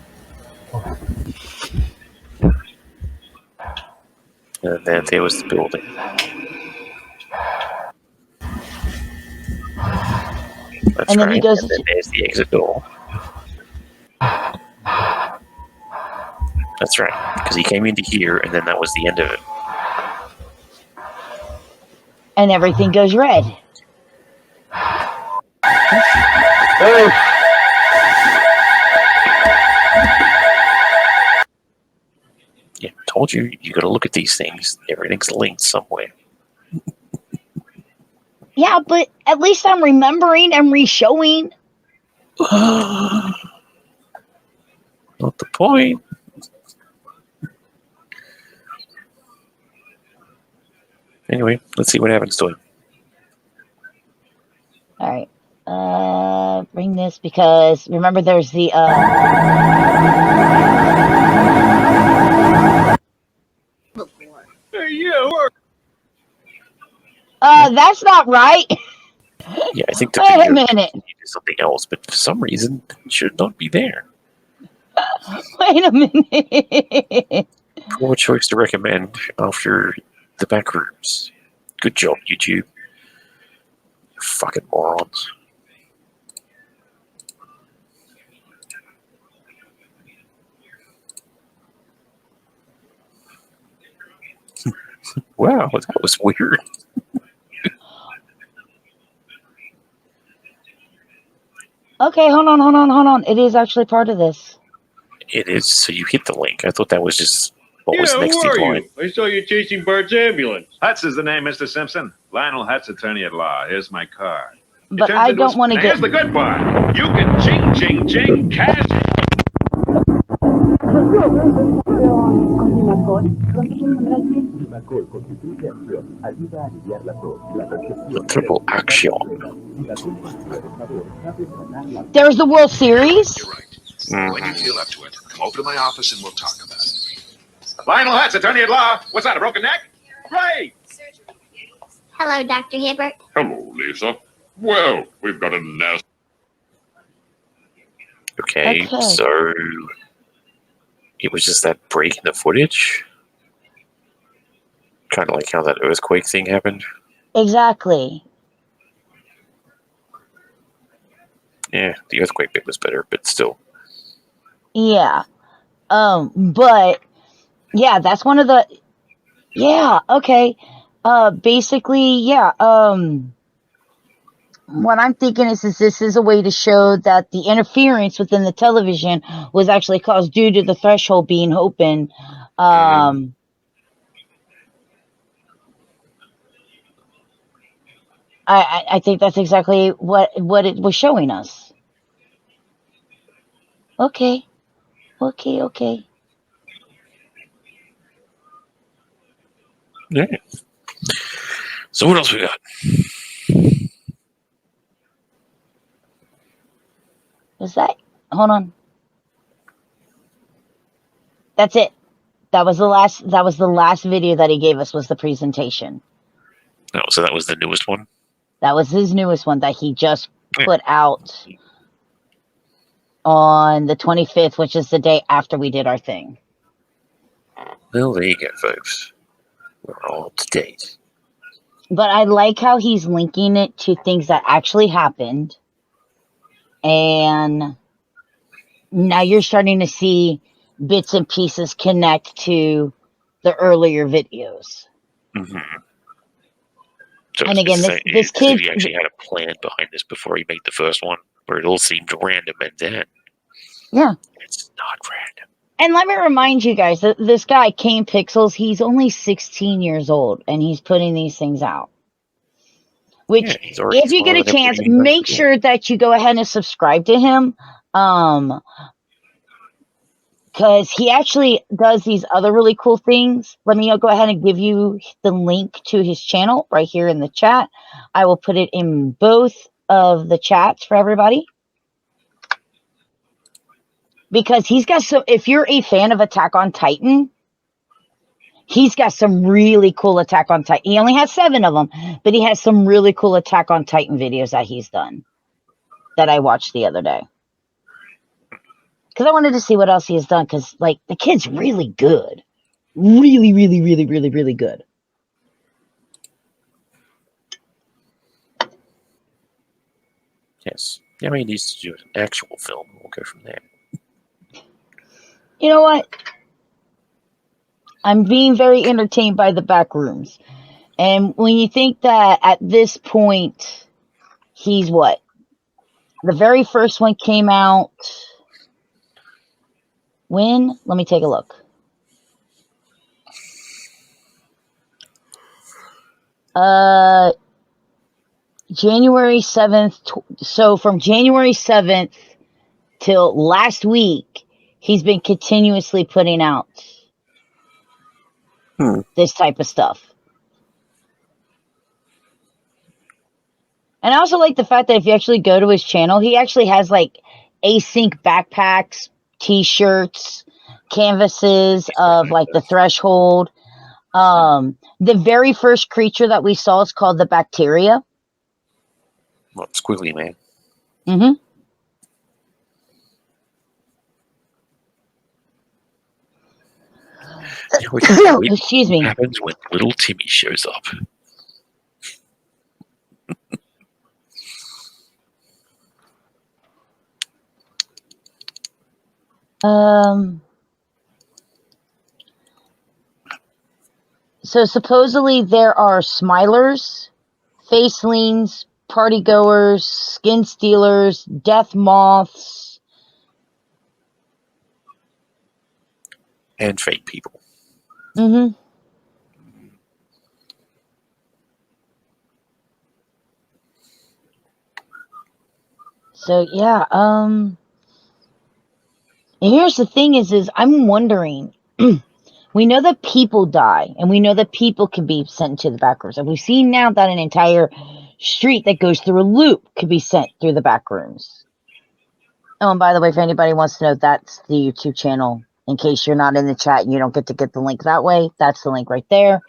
And then there was the building. That's And then right. he goes. And then there's the exit door. That's right, because he came into here, and then that was the end of it. And everything goes red. Hey! Yeah, told you, you gotta look at these things. Everything's linked somewhere. Yeah, but at least I'm remembering and re-showing. Not the point. Anyway, let's see what happens to him. All right. Bring this because remember there's the Hey, you. that's not right. Yeah, I think the Wait a video minute. is something else, but for some reason, it should not be there. Wait a minute. Poor choice to recommend after the Backrooms. Good job, YouTube. You fucking morons. Wow, that was weird. Okay, hold on. It is actually part of this. It is, so you hit the link. I thought that was just what was Yeah, next who in are line. you? I saw you chasing Bart's ambulance. Hutz is the name, Mr. Simpson. Lionel Hutz, attorney at law. Here's my card. But I don't want to Here's get. the good part. You can ching, ching, ching, cash. The triple action. There's the World Series. You're right. When you feel up to it, come over to my office and we'll talk about it. Lionel Hutz, attorney at law. What's that, a broken neck? Great. Hello, Dr. Hibbert. Hello, Lisa. Well, we've got a nest. Okay, so it was just that break in the footage? Kind of like how that earthquake thing happened? Exactly. Yeah, the earthquake bit was better, but still. Yeah. But yeah, that's one of the. Yeah. Okay. Basically, yeah. What I'm thinking is this is a way to show that the interference within the television was actually caused due to the threshold being open. I think that's exactly what it was showing us. Okay. Yeah. So what else we got? Is that? Hold on. That's it. That was the last. That was the last video that he gave us. Was the presentation. Oh, so that was the newest one? That was his newest one that he just put out on the 25th, which is the day after we did our thing. Well, there you go, folks. We're all up to date. But I like how he's linking it to things that actually happened. And now you're starting to see bits and pieces connect to the earlier videos. Mm-hmm. So And again, this as if kid, he actually had a plan behind this before he made the first one, where it all seemed random, and then yeah, it's not random. And let me remind you guys that this guy, Kane Pixels, he's only 16 years old, and he's putting these things out. Which, Yeah, he's already if you get a smarter than chance, everybody he make knows to do. sure that you go ahead and subscribe to him. Because he actually does these other really cool things. Let me go ahead and give you the link to his channel right here in the chat. I will put it in both of the chats for everybody. Because he's got so, if you're a fan of Attack on Titan, he's got some really cool Attack on Titan. He only has 7 of them, but he has some really cool Attack on Titan videos that he's done that I watched the other day. Because I wanted to see what else he has done. Because, like, the kid's really good. Really, really, really, really, really good. Yes. Yeah, he needs to do an actual film. We'll go from there. You know what? I'm being very entertained by the Backrooms. And when you think that at this point, he's what? The very first one came out when? Let me take a look. January 7th. So from January 7th till last week, he's been continuously putting out this type of stuff. And I also like the fact that if you actually go to his channel, he actually has like async backpacks, t-shirts, canvases of like the threshold. The very first creature that we saw is called the bacteria. Well, squiggly man. Mm-hmm. Excuse me. What happens when little Timmy shows up? So supposedly there are smilers, facelings, partygoers, skin stealers, death moths, and fake people. Mm-hmm. So yeah, and here's the thing is I'm wondering, we know that people die, and we know that people can be sent to the Backrooms, and we've seen now that an entire street that goes through a loop could be sent through the Backrooms. Oh, and by the way, if anybody wants to know, that's the YouTube channel. In case you're not in the chat and you don't get to get the link that way, that's the link right there.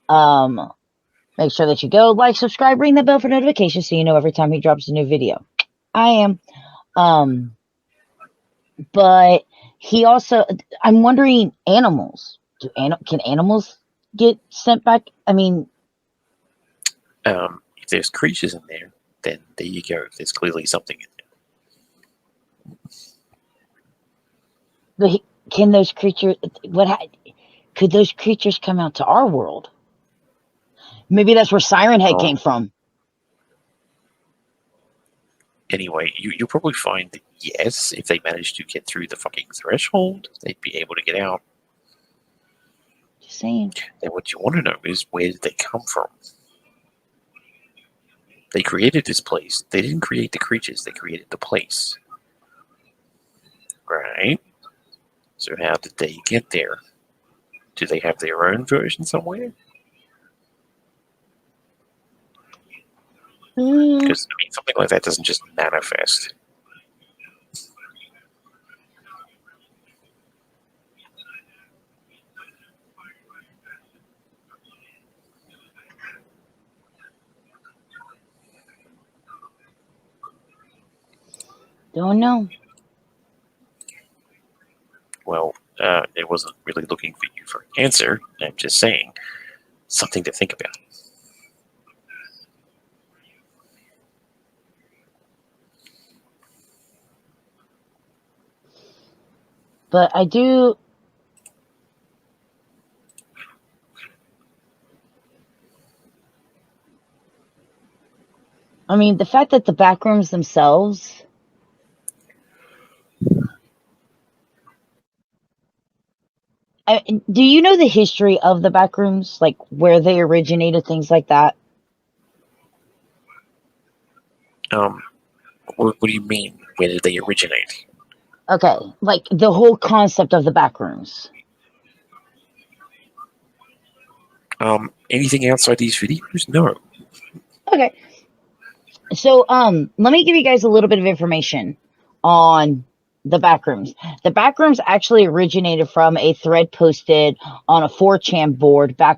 Make sure that you go like, subscribe, ring the bell for notifications so you know every time he drops a new video. I am. But he also, I'm wondering, animals. Can animals get sent back? I mean, if there's creatures in there, then there you go. There's clearly something in there. but can those creatures? Could those creatures come out to our world? Maybe that's where Siren Head came from. Anyway, you'll probably find that yes, if they manage to get through the fucking threshold, they'd be able to get out. Just saying. And what you want to know is, where did they come from? They created this place. They didn't create the creatures, they created the place. Right? So how did they get there? Do they have their own version somewhere? Because I mean, something like that doesn't just manifest. Don't know. Well, it wasn't really looking for you for an answer. I'm just saying something to think about. But I do. I mean, the fact that the Backrooms themselves. Do you know the history of the Backrooms? Like where they originated, things like that? What do you mean? Where did they originate? Okay, like the whole concept of the Backrooms. Anything outside these videos? No. Okay. So, let me give you guys a little bit of information on the Backrooms. The Backrooms actually originated from a thread posted on a 4chan board back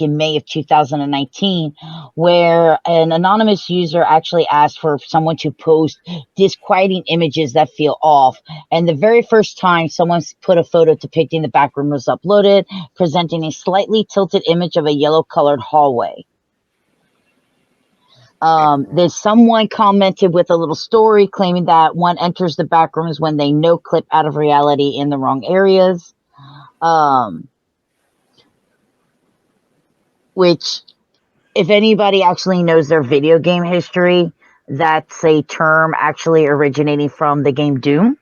in May of 2019, where an anonymous user actually asked for someone to post disquieting images that feel off. And the very first time someone put a photo depicting the Backroom was uploaded, presenting a slightly tilted image of a yellow-colored hallway. There's someone commented with a little story claiming that one enters the Backrooms when they no clip out of reality in the wrong areas. Which, if anybody actually knows their video game history, that's a term actually originating from the game Doom.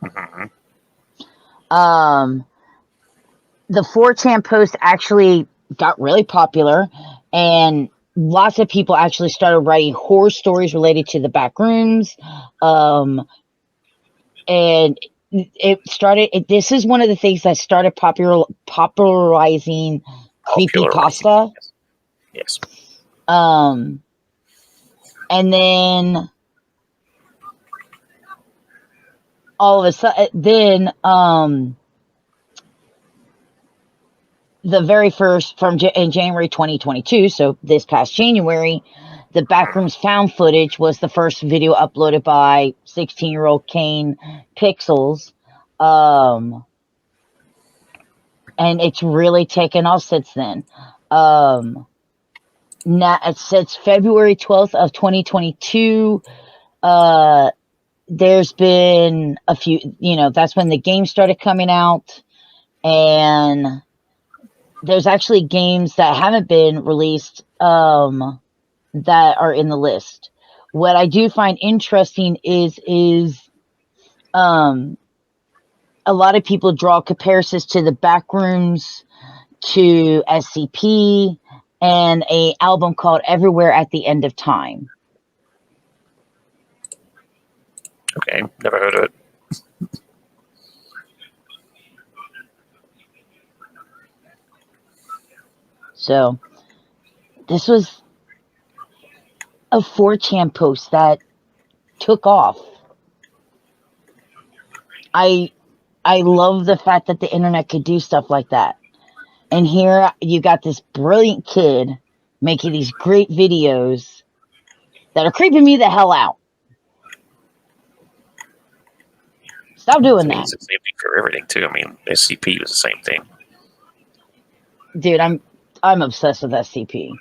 The 4chan post actually got really popular, and lots of people actually started writing horror stories related to the Backrooms. And this is one of the things that started popularizing creepypasta. Yes. And then all of a sudden, the very first in January 2022, so this past January, the Backrooms found footage was the first video uploaded by 16-year-old Kane Pixels. And it's really taken off since then. Now, since February 12th of 2022, there's been a few, that's when the game started coming out. And there's actually games that haven't been released that are in the list. What I do find interesting is a lot of people draw comparisons to the Backrooms, to SCP, and a album called Everywhere at the End of Time. Okay, never heard of it. So, this was a 4chan post that took off. I love the fact that the internet could do stuff like that. And here you got this brilliant kid making these great videos that are creeping me the hell out. Stop doing that. It's the same thing for everything too. I mean, SCP was the same thing. Dude, I'm obsessed with SCP.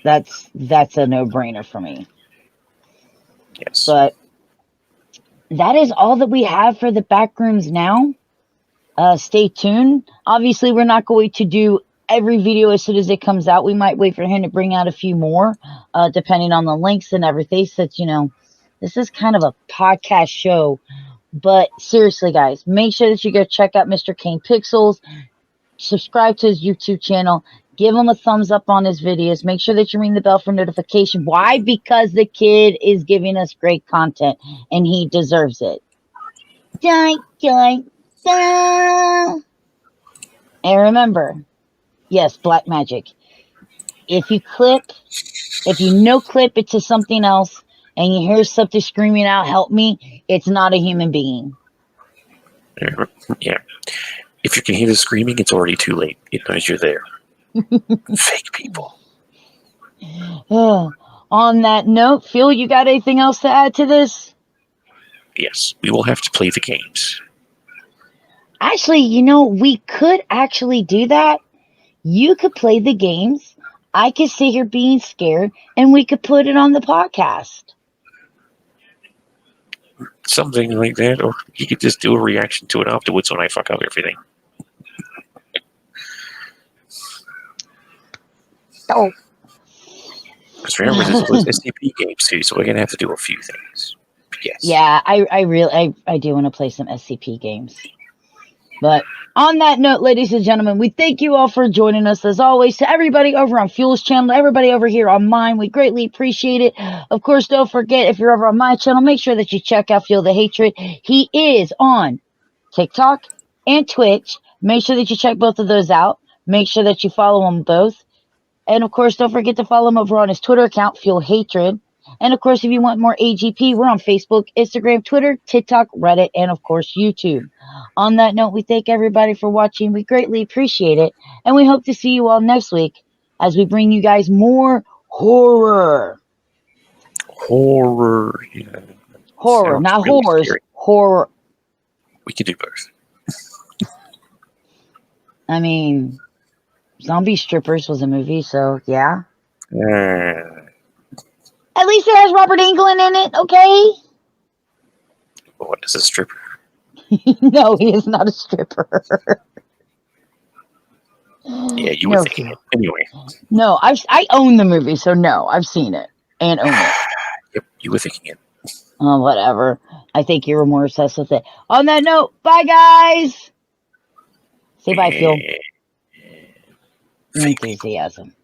That's a no-brainer for me. Yes. But that is all that we have for the Backrooms now. Stay tuned. Obviously, we're not going to do every video as soon as it comes out. We might wait for him to bring out a few more, depending on the links and everything. Since, this is kind of a podcast show. But seriously, guys, make sure that you go check out Mr. Kane Pixels. Subscribe to his YouTube channel. Give him a thumbs up on his videos. Make sure that you ring the bell for notification. Why? Because the kid is giving us great content, and he deserves it. And remember, yes, black magic. If you clip If you no clip it to something else and you hear something screaming out, help me, it's not a human being. Yeah. If you can hear the screaming, it's already too late. It knows you're there. Fake people. On that note, Phil, you got anything else to add to this? Yes, we will have to play the games. Actually, we could actually do that. You could play the games. I could sit here being scared, and we could put it on the podcast. Something like that, or you could just do a reaction to it afterwards when I fuck up everything. Oh. Because remember, this was SCP games too, so we're gonna have to do a few things. Yes. Yeah, I really do want to play some SCP games. But on that note, ladies and gentlemen, we thank you all for joining us as always. To everybody over on Fuel's channel, to everybody over here on mine, we greatly appreciate it. Of course, don't forget, if you're over on my channel, make sure that you check out Fuel the Hatred. He is on TikTok and Twitch. Make sure that you check both of those out. Make sure that you follow them both. And of course, don't forget to follow him over on his Twitter account, Fuel Hatred. And of course, if you want more AGP, we're on Facebook, Instagram, Twitter, TikTok, Reddit, and of course, YouTube. On that note, we thank everybody for watching. We greatly appreciate it. And we hope to see you all next week as we bring you guys more horror. Horror. Yeah. Horror, Sounds not really horrors. scary. Horror. We can do both. I mean, Zombie Strippers was a movie, so yeah. At least it has Robert Englund in it, okay? What is a stripper? No, he is not a stripper. Yeah, you were thinking it. Anyway. No, I own the movie, so no, I've seen it and own it. Yep, you were thinking it. Oh, whatever. I think you were more obsessed with it. On that note, bye, guys. Say bye, Phil. Enthusiasm.